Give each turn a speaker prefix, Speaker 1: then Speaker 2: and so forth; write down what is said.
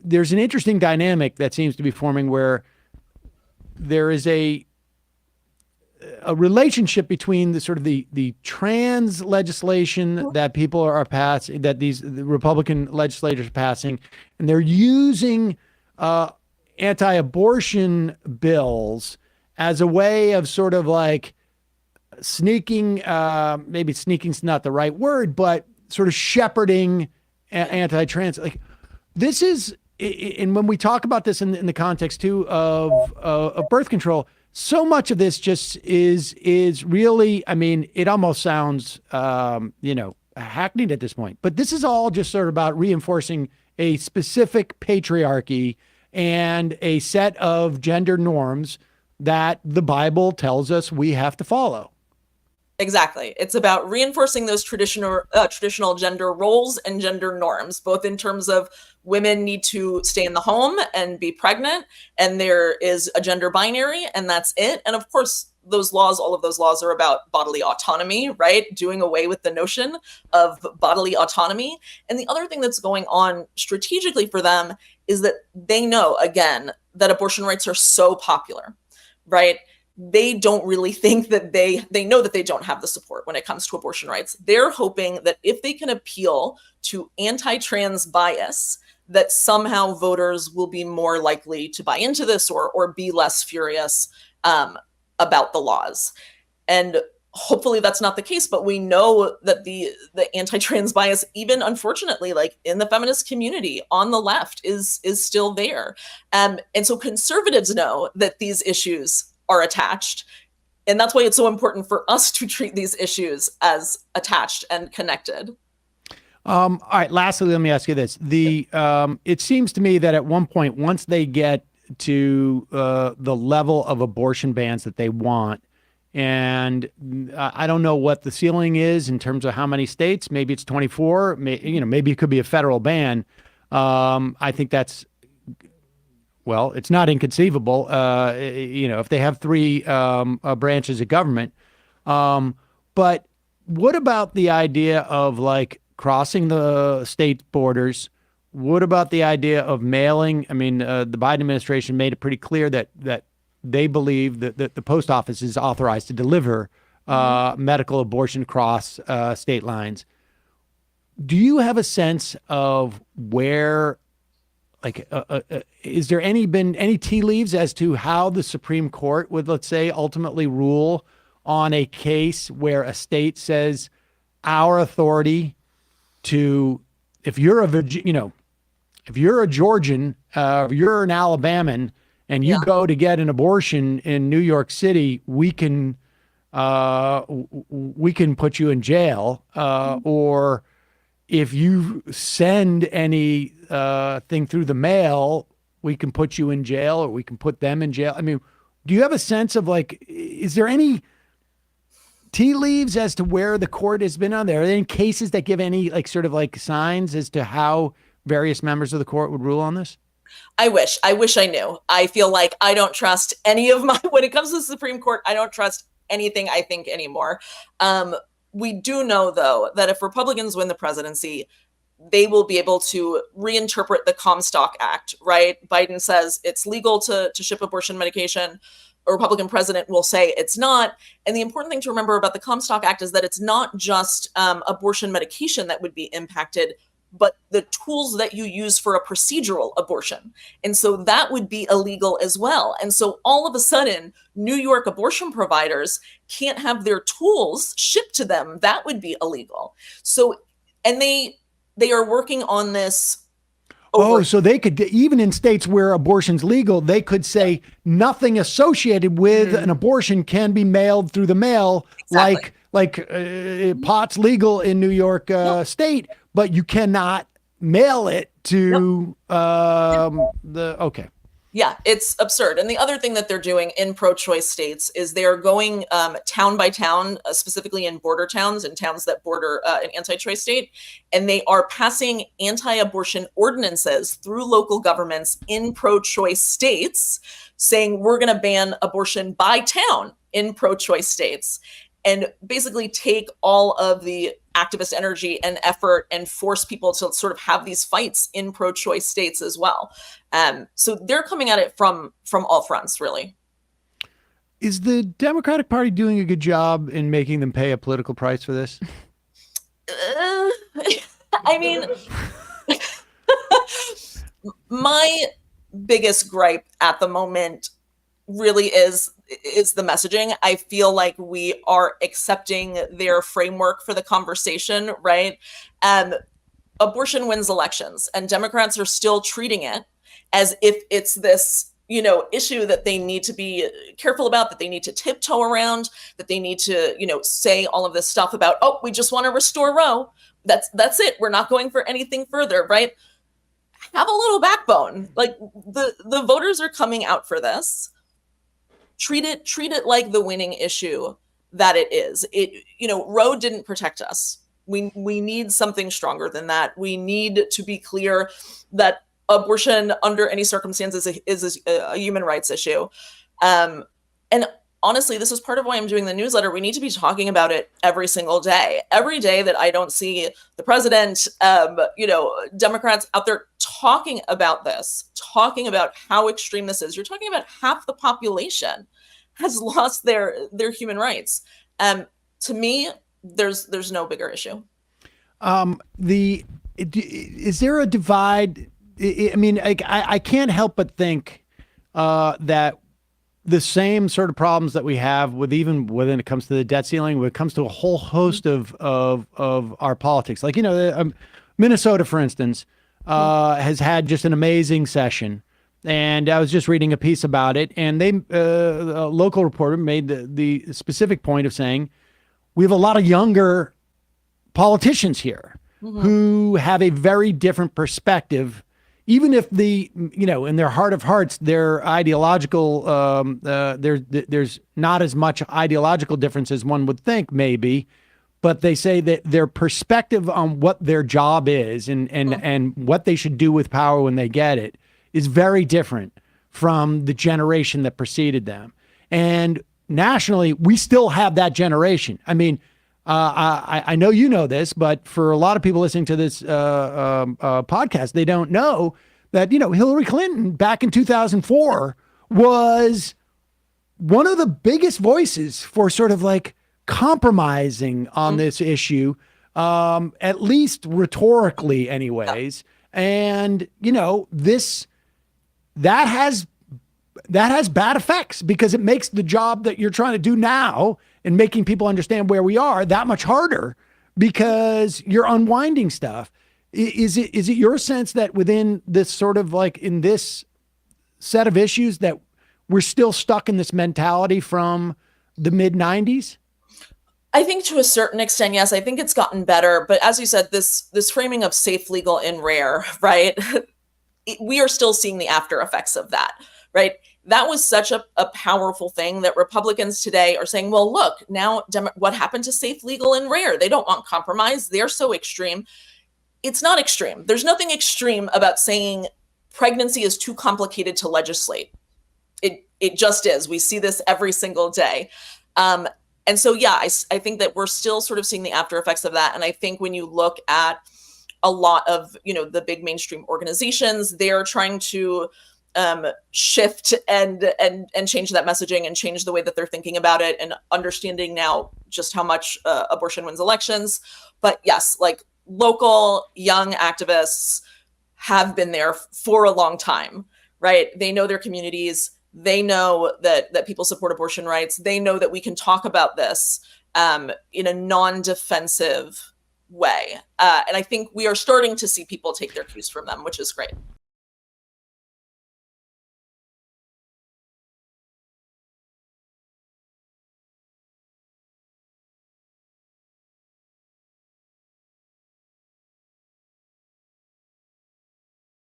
Speaker 1: there's an interesting dynamic that seems to be forming where there is a relationship between the sort of the trans legislation that people are passing, that the Republican legislators are passing, and they're using anti-abortion bills as a way of sort of like sneaking, maybe sneaking's not the right word, but sort of shepherding anti-trans. Like this is, and when we talk about this in the context too of birth control, so much of this just is really, I mean, it almost sounds, hackneyed at this point, but this is all just sort of about reinforcing a specific patriarchy and a set of gender norms that the Bible tells us we have to follow.
Speaker 2: Exactly. It's about reinforcing those traditional gender roles and gender norms, both in terms of women need to stay in the home and be pregnant, and there is a gender binary, and that's it. And of course, all of those laws are about bodily autonomy, right? Doing away with the notion of bodily autonomy. And the other thing that's going on strategically for them is that they know, again, that abortion rights are so popular, right? They don't really think that they know that they don't have the support when it comes to abortion rights. They're hoping that if they can appeal to anti-trans bias, that somehow voters will be more likely to buy into this or be less furious about the laws. And hopefully that's not the case, but we know that the anti-trans bias, even unfortunately, like in the feminist community on the left, is still there. And so conservatives know that these issues are attached. And that's why it's so important for us to treat these issues as attached and connected.
Speaker 1: All right. Lastly, let me ask you this. It seems to me that at one point, once they get to the level of abortion bans that they want, and I don't know what the ceiling is in terms of how many states, maybe it's 24, maybe it could be a federal ban. I think that's, well, it's not inconceivable, if they have three branches of government. But what about the idea of like crossing the state borders? What about the idea of mailing? I mean, the Biden administration made it pretty clear that they believe that the post office is authorized to deliver medical abortion across state lines. Do you have a sense of where, like, is there been any tea leaves as to how the Supreme Court would, let's say, ultimately rule on a case where a state says our authority to, if you're a Georgian, if you're an Alabaman, and you go to get an abortion in New York City, we can put you in jail, or if you send any thing through the mail, we can put you in jail, or we can put them in jail. I mean, do you have a sense of like, is there any tea leaves as to where the court has been on there? Are there any cases that give any like sort of like signs as to how various members of the court would rule on this?
Speaker 2: I wish I knew. I feel like I don't trust any of when it comes to the Supreme Court, I don't trust anything I think anymore. We do know, though, that if Republicans win the presidency, they will be able to reinterpret the Comstock Act, right? Biden says it's legal to ship abortion medication. A Republican president will say it's not. And the important thing to remember about the Comstock Act is that it's not just abortion medication that would be impacted, but the tools that you use for a procedural abortion. And so that would be illegal as well. And so all of a sudden, New York abortion providers can't have their tools shipped to them. That would be illegal. So, and they are working on this.
Speaker 1: So they could, even in states where abortion's legal, they could say nothing associated with an abortion can be mailed through the mail, exactly. like pot's legal in New York state, but you cannot mail it to okay.
Speaker 2: Yeah, it's absurd. And the other thing that they're doing in pro-choice states is they're going town by town, specifically in border towns and towns that border an anti-choice state. And they are passing anti-abortion ordinances through local governments in pro-choice states, saying we're going to ban abortion by town in pro-choice states, and basically take all of the activist energy and effort and force people to sort of have these fights in pro-choice states as well. So they're coming at it from all fronts, really.
Speaker 1: Is the Democratic Party doing a good job in making them pay a political price for this?
Speaker 2: I mean, my biggest gripe at the moment really is the messaging. I feel like we are accepting their framework for the conversation, right? Abortion wins elections, and Democrats are still treating it as if it's this issue that they need to be careful about, that they need to tiptoe around, that they need to, say all of this stuff about, oh, we just want to restore Roe. That's it. We're not going for anything further, right? Have a little backbone. Like the voters are coming out for this. Treat it like the winning issue that it is. Roe didn't protect us. We need something stronger than that. We need to be clear that abortion under any circumstances is a human rights issue. And honestly, this is part of why I'm doing the newsletter. We need to be talking about it every single day. Every day that I don't see the president, Democrats out there talking about this, talking about how extreme this is. You're talking about half the population has lost their human rights. To me, there's no bigger issue.
Speaker 1: Is there a divide? I mean, I can't help but think that the same sort of problems that we have with even when it comes to the debt ceiling, when it comes to a whole host of our politics, like, Minnesota, for instance, has had just an amazing session. And I was just reading a piece about it, and a local reporter made the specific point of saying, we have a lot of younger politicians here who have a very different perspective, even if in their heart of hearts, their ideological, there's not as much ideological difference as one would think, maybe, but they say that their perspective on what their job is and what they should do with power when they get it is very different from the generation that preceded them. And nationally, we still have that generation. I mean, I know you know this, but for a lot of people listening to this podcast, they don't know that, Hillary Clinton back in 2004 was one of the biggest voices for sort of like compromising on this issue, at least rhetorically anyways. And, that has bad effects because it makes the job that you're trying to do now and making people understand where we are that much harder because you're unwinding stuff. Is it your sense that within this sort of like in this set of issues that we're still stuck in this mentality from the mid 90s?
Speaker 2: I think to a certain extent, yes. I think it's gotten better. But as you said, this framing of safe, legal, and rare, right? We are still seeing the after effects of that, right? That was such a powerful thing that Republicans today are saying, well, look, now what happened to safe, legal, and rare? They don't want compromise. They're so extreme. It's not extreme. There's nothing extreme about saying pregnancy is too complicated to legislate. It just is. We see this every single day. And so, yeah, I think that we're still sort of seeing the after effects of that. And I think when you look at a lot of, the big mainstream organizations, they're trying to shift and change that messaging and change the way that they're thinking about it and understanding now just how much abortion wins elections. But yes, like local young activists have been there for a long time, right? They know their communities. They know that people support abortion rights. They know that we can talk about this in a non-defensive way. And I think we are starting to see people take their cues from them, which is great.